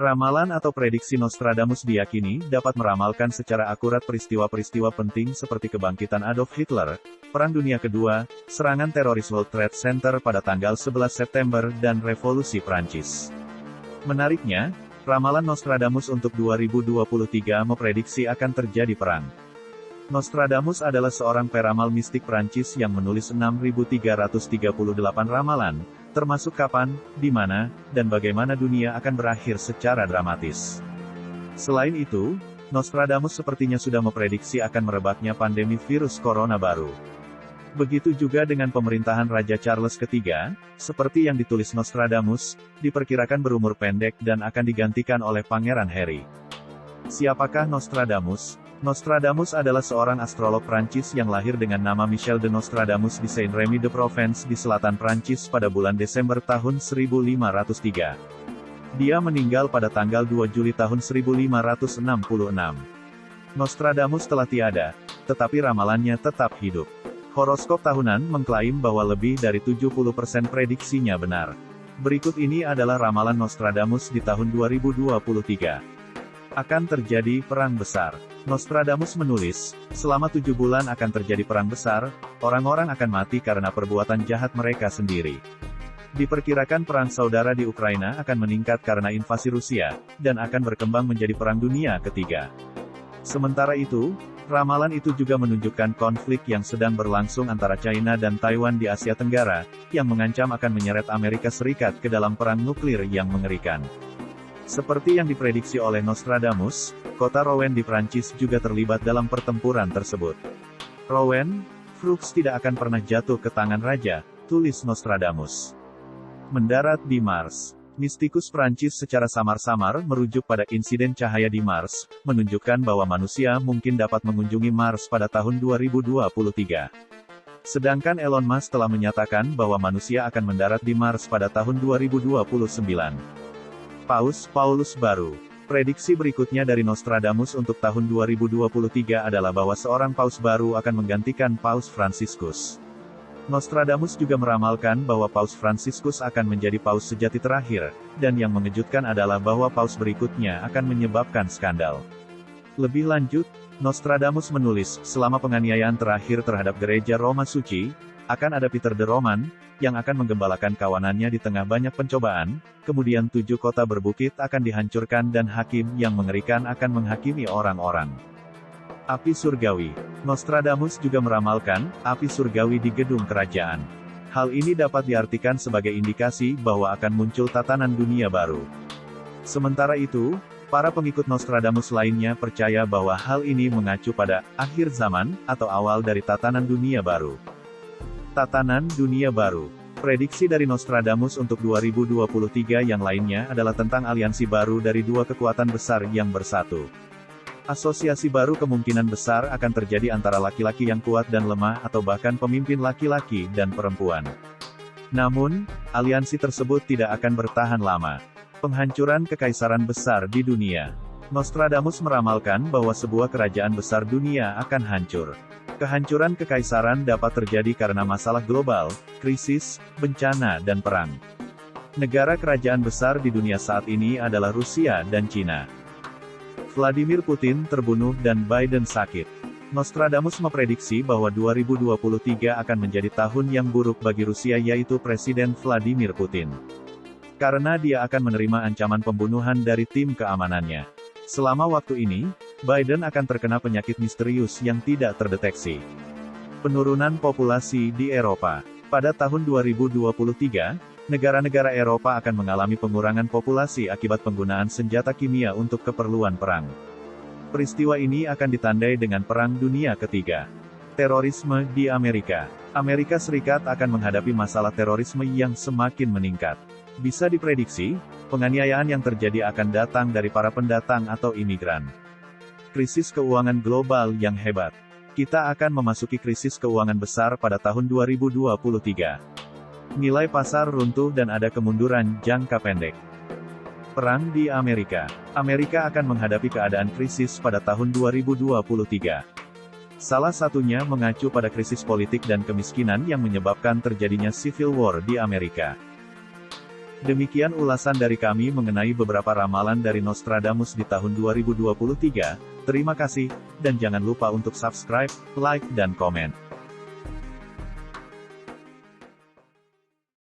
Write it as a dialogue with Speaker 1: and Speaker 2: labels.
Speaker 1: Ramalan atau prediksi Nostradamus diyakini dapat meramalkan secara akurat peristiwa-peristiwa penting seperti kebangkitan Adolf Hitler, Perang Dunia Kedua, serangan teroris World Trade Center pada tanggal 11 September, dan Revolusi Prancis. Menariknya, ramalan Nostradamus untuk 2023 memprediksi akan terjadi perang. Nostradamus adalah seorang peramal mistik Prancis yang menulis 6.338 ramalan, termasuk kapan, di mana, dan bagaimana dunia akan berakhir secara dramatis. Selain itu, Nostradamus sepertinya sudah memprediksi akan merebaknya pandemi virus corona baru. Begitu juga dengan pemerintahan Raja Charles III, seperti yang ditulis Nostradamus, diperkirakan berumur pendek dan akan digantikan oleh Pangeran Harry. Siapakah Nostradamus? Nostradamus adalah seorang astrolog Prancis yang lahir dengan nama Michel de Nostradamus di Saint-Rémy-de-Provence di selatan Prancis pada bulan Desember tahun 1503. Dia meninggal pada tanggal 2 Juli tahun 1566. Nostradamus telah tiada, tetapi ramalannya tetap hidup. Horoskop tahunan mengklaim bahwa lebih dari 70% prediksinya benar. Berikut ini adalah ramalan Nostradamus di tahun 2023. Akan terjadi perang besar. Nostradamus menulis, selama 7 bulan akan terjadi perang besar, orang-orang akan mati karena perbuatan jahat mereka sendiri. Diperkirakan perang saudara di Ukraina akan meningkat karena invasi Rusia, dan akan berkembang menjadi perang dunia ketiga. Sementara itu, ramalan itu juga menunjukkan konflik yang sedang berlangsung antara China dan Taiwan di Asia Tenggara, yang mengancam akan menyeret Amerika Serikat ke dalam perang nuklir yang mengerikan. Seperti yang diprediksi oleh Nostradamus, kota Rouen di Prancis juga terlibat dalam pertempuran tersebut. Rouen, Frux tidak akan pernah jatuh ke tangan raja, tulis Nostradamus. Mendarat di Mars. Mistikus Prancis secara samar-samar merujuk pada insiden cahaya di Mars, menunjukkan bahwa manusia mungkin dapat mengunjungi Mars pada tahun 2023. Sedangkan Elon Musk telah menyatakan bahwa manusia akan mendarat di Mars pada tahun 2029. Paus Paulus baru. Prediksi berikutnya dari Nostradamus untuk tahun 2023 adalah bahwa seorang paus baru akan menggantikan Paus Fransiskus. Nostradamus juga meramalkan bahwa Paus Fransiskus akan menjadi paus sejati terakhir, dan yang mengejutkan adalah bahwa paus berikutnya akan menyebabkan skandal. Lebih lanjut, Nostradamus menulis, selama penganiayaan terakhir terhadap gereja Roma Suci, akan ada Peter the Roman, yang akan menggembalakan kawanannya di tengah banyak pencobaan, kemudian 7 kota berbukit akan dihancurkan dan hakim yang mengerikan akan menghakimi orang-orang. Api surgawi. Nostradamus juga meramalkan, api surgawi di gedung kerajaan. Hal ini dapat diartikan sebagai indikasi bahwa akan muncul tatanan dunia baru. Sementara itu, para pengikut Nostradamus lainnya percaya bahwa hal ini mengacu pada akhir zaman, atau awal dari tatanan dunia baru. Tatanan dunia baru. Prediksi dari Nostradamus untuk 2023 yang lainnya adalah tentang aliansi baru dari 2 kekuatan besar yang bersatu. Asosiasi baru kemungkinan besar akan terjadi antara laki-laki yang kuat dan lemah atau bahkan pemimpin laki-laki dan perempuan. Namun, aliansi tersebut tidak akan bertahan lama. Penghancuran kekaisaran besar di dunia. Nostradamus meramalkan bahwa sebuah kerajaan besar dunia akan hancur. Kehancuran kekaisaran dapat terjadi karena masalah global, krisis, bencana dan perang. Negara kerajaan besar di dunia saat ini adalah Rusia dan Cina. Vladimir Putin terbunuh dan Biden sakit. Nostradamus memprediksi bahwa 2023 akan menjadi tahun yang buruk bagi Rusia yaitu Presiden Vladimir Putin. Karena dia akan menerima ancaman pembunuhan dari tim keamanannya. Selama waktu ini, Biden akan terkena penyakit misterius yang tidak terdeteksi. Penurunan populasi di Eropa. Pada tahun 2023, negara-negara Eropa akan mengalami pengurangan populasi akibat penggunaan senjata kimia untuk keperluan perang. Peristiwa ini akan ditandai dengan Perang Dunia Ketiga. Terorisme di Amerika. Amerika Serikat akan menghadapi masalah terorisme yang semakin meningkat. Bisa diprediksi, penganiayaan yang terjadi akan datang dari para pendatang atau imigran. Krisis keuangan global yang hebat. Kita akan memasuki krisis keuangan besar pada tahun 2023. Nilai pasar runtuh dan ada kemunduran jangka pendek. Perang di Amerika. Amerika akan menghadapi keadaan krisis pada tahun 2023. Salah satunya mengacu pada krisis politik dan kemiskinan yang menyebabkan terjadinya civil war di Amerika. Demikian ulasan dari kami mengenai beberapa ramalan dari Nostradamus di tahun 2023. Terima kasih, dan jangan lupa untuk subscribe, like, dan komen.